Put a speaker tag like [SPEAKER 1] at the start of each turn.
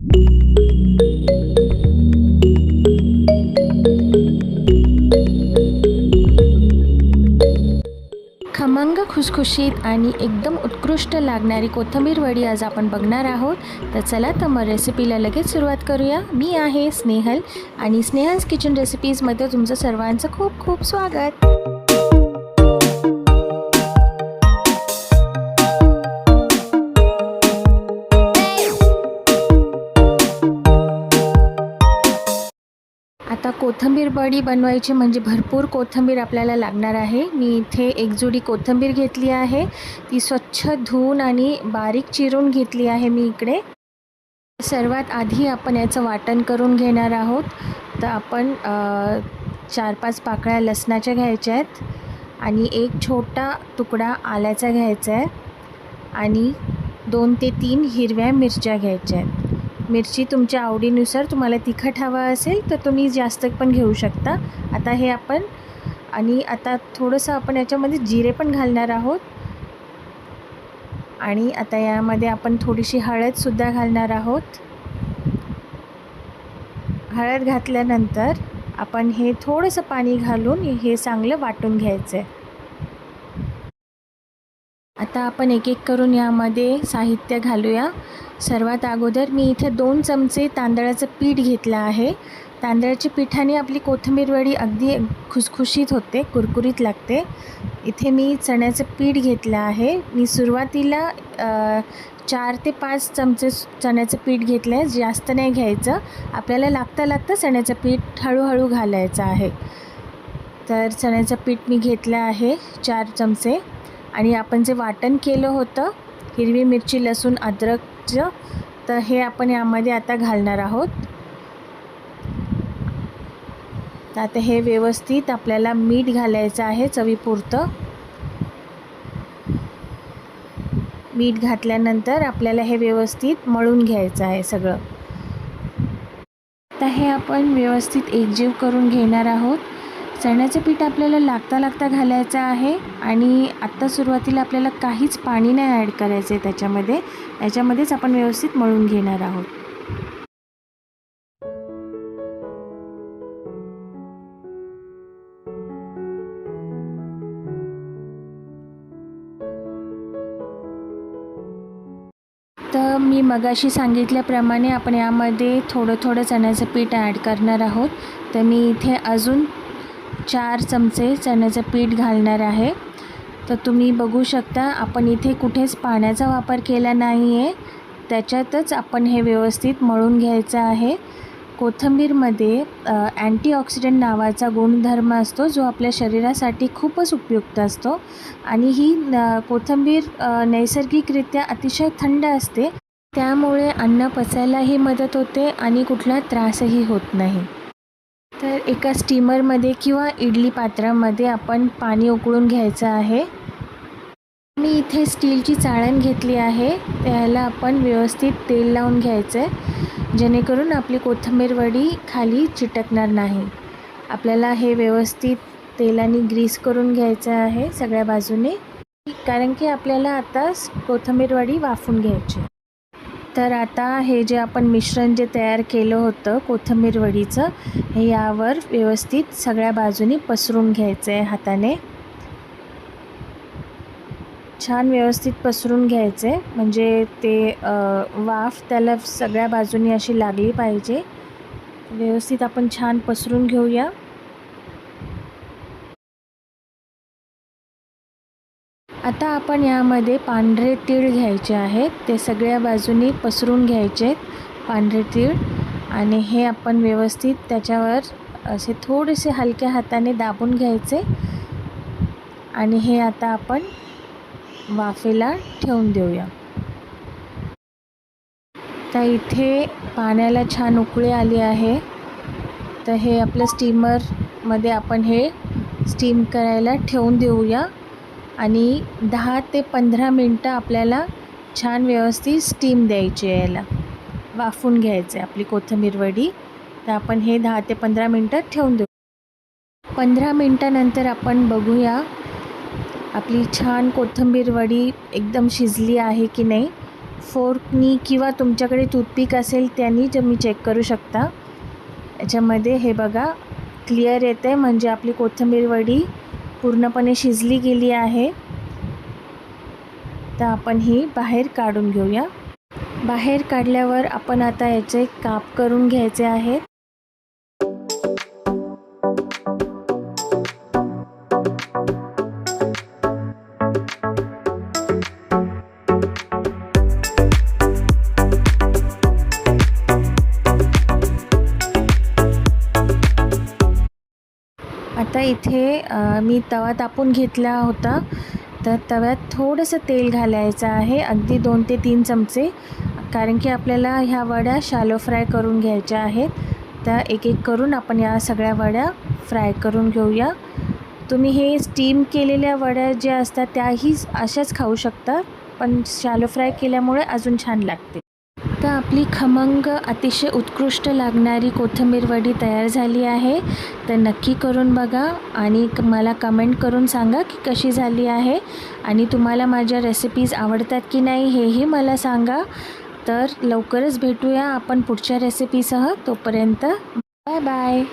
[SPEAKER 1] खमंग, खुसखुशीत आणि एकदम उत्कृष्ट लागणारी कोथिंबीर वडी आज आपण बघणार आहोत। तर चला तर मग रेसिपीला लगेच सुरुवात करूया। मी आहे स्नेहल आणि स्नेहल्स किचन रेसिपीजमध्ये तुमचं सर्वांचं खूप खूप स्वागत। आता कोथिंबीर वडी बनवायची म्हणजे भरपूर कोथिंबीर आपल्याला लागणार आहे। मी इथे एक जुडी कोथिंबीर घेतली आहे, ती स्वच्छ धुवून आणि बारीक चिरून घेतली आहे मी इकडे। सर्वात आधी आपण याचं वाटण करून घेणार आहोत। तर आपण 4-5 पाकळ्या लसणाच्या घ्यायच्या आहेत आणि एक छोटा तुकडा आल्याचा घ्यायचा आहे आणि 2 ते 3 हिरव्या मिरच्या घ्यायच्या आहेत। मिरची तुमच्या आवडीनुसार, तुम्हाला तिखट हवा असेल तर तुम्ही जास्त पण घेऊ शकता। आता हे आपण आणि आता थोडंसं आपण याच्यामध्ये जिरे पण घालणार आहोत आणि आता यामध्ये आपण थोडीशी हळदसुद्धा घालणार आहोत। हळद घातल्यानंतर आपण हे थोडंसं पाणी घालून हे चांगलं वाटून घ्यायचं आहे। आता आपण एक एक करून यामध्ये साहित्य घालूया। सर्वात अगोदर मी इथे 2 चमचे तांदळाचं पीठ घेतलं आहे। तांदळाच्या पिठाने आपली कोथिंबीर वडी अगदी खुसखुशीत होते, कुरकुरीत लागते। इथे मी चण्याचं पीठ घेतलं आहे। मी सुरुवातीला 4 ते 5 चमचे चण्याचं पीठ घेतलं आहे, जास्त नाही घ्यायचं। आपल्याला लागता चण्याचं पीठ हळूहळू घालायचं आहे। तर चण्याचं पीठ मी घेतलं आहे 4 चमचे आणि आपण जे वाटण केलं होतं हिरवी मिरची, लसूण, अद्रकचं, तर हे आपण यामध्ये आता घालणार आहोत। तर आता हे व्यवस्थित आपल्याला मीठ घालायचं आहे चवीपुरतं। मीठ घातल्यानंतर आपल्याला हे व्यवस्थित मळून घ्यायचं आहे सगळं। आता हे आपण व्यवस्थित एकजीव करून घेणार आहोत। चण्याचं पीठ आपल्याला लागता घालायचं आहे आणि आत्ता सुरुवातीला आपल्याला काहीच पाणी नाही ॲड करायचं आहे याच्यामध्येच आपण व्यवस्थित मळून घेणार आहोत। तर मी मगाशी सांगितल्याप्रमाणे आपण यामध्ये थोडं चण्याचं पीठ ॲड करणार आहोत। तर मी इथे अजून 4 चमचे चण्याचं पीठ घालणार आहे। तर तुम्ही बघू शकता आपण इथे कुठेच पाण्याचा वापर केला नाही आहे, त्याच्यातच आपण हे व्यवस्थित मळून घ्यायचं आहे। कोथिंबीरमध्ये अँटीऑक्सिडंट नावाचा गुणधर्म असतो, जो आपल्या शरीरासाठी खूपच उपयुक्त असतो आणि ही कोथिंबीर नैसर्गिकरित्या अतिशय थंड असते, त्यामुळे अन्न पचायलाही मदत होते आणि कुठला त्रासही होत नाही। तर एका स्टीमरमध्ये किंवा इडली पात्रामध्ये आपण पाणी उकळून घ्यायचं आहे। मी इथे स्टीलची चाळण घेतली आहे, त्याला आपण व्यवस्थित तेल लावून घ्यायचं आहे, जेणेकरून आपली कोथिंबीर वडी खाली चिटकणार नाही। आपल्याला हे व्यवस्थित तेलाने ग्रीस करून घ्यायचं आहे सगळ्या बाजूने, कारण की आपल्याला आता कोथिंबीर वडी वाफून घ्यायची। तर आता हे जे आपण मिश्रण जे तयार केलं होतं कोथिंबीर वडीचं, हे यावर व्यवस्थित सगळ्या बाजूनी पसरून घ्यायचं आहे हाताने। छान व्यवस्थित पसरून घ्यायचं आहे, म्हणजे ते वाफ त्याला सगळ्या बाजूनी अशी लागली पाहिजे। व्यवस्थित आपण छान पसरून घेऊया। आता आपण यामध्ये पांढरे तीळ घ्यायचे आहेत, ते सगळ्या बाजूनी पसरून घ्यायचे आहेत पांढरे तीळ, आणि हे आपण व्यवस्थित त्याच्यावर असे थोडेसे हलक्या हाताने दाबून घ्यायचे आणि हे आता आपण वाफेला ठेवून देऊया। तर इथे पाण्याला छान उकळी आली आहे, तर हे आपलं स्टीमरमध्ये आपण हे स्टीम करायला ठेवून देऊया आणि 10 ते 15 मिनटं आपल्याला छान व्यवस्थित स्टीम द्यायची आहे, याला वाफून घ्यायचं आहे आपली कोथिंबीर वडी। तर आपण हे 10 ते 15 मिनटं ठेवून देऊ। 15 मिनटानंतर आपण बघूया आपली छान कोथिंबीर वडी एकदम शिजली आहे की नाही। फोर्कनी किंवा तुमच्याकडे टूथपिक असेल त्यांनी तुम्ही चेक करू शकता. याच्यामध्ये हे बघा क्लिअर येतं आहे, म्हणजे आपली कोथिंबीर वडी पूर्णपणे शिजली गेली आहे. तर आपण ही बाहेर काढून घेऊया. बाहेर काढल्यावर आपण आता याचे काप करून घ्यायचे आहेत. आता इथे मी तवा तापून घेतला होता. तर तव्यात थोडंसं तेल घालायचं आहे, अगदी 2 ते 3 चमचे, कारण की आपल्याला ह्या वड्या शॅलो फ्राय करून घ्यायच्या आहेत. तर एक एक करून आपण या सगळ्या वड्या फ्राय करून घेऊया. तुम्ही हे स्टीम केलेल्या वड्या ज्या असतात त्याही अशाच खाऊ शकता, पण शॅलो फ्राय केल्यामुळे अजून छान लागते. तर आपली खमंग अतिशय उत्कृष्ट लागणारी कोथिंबीर वडी तयार झाली आहे. तर नक्की करून बघा आणि मला कमेंट करून सांगा की कशी झाली आहे, आणि तुम्हाला माझ्या रेसिपीज आवडतात की नाही हेही मला सांगा. तर लवकरच भेटूया आपण पुढच्या रेसिपीसह. तोपर्यंत बाय बाय.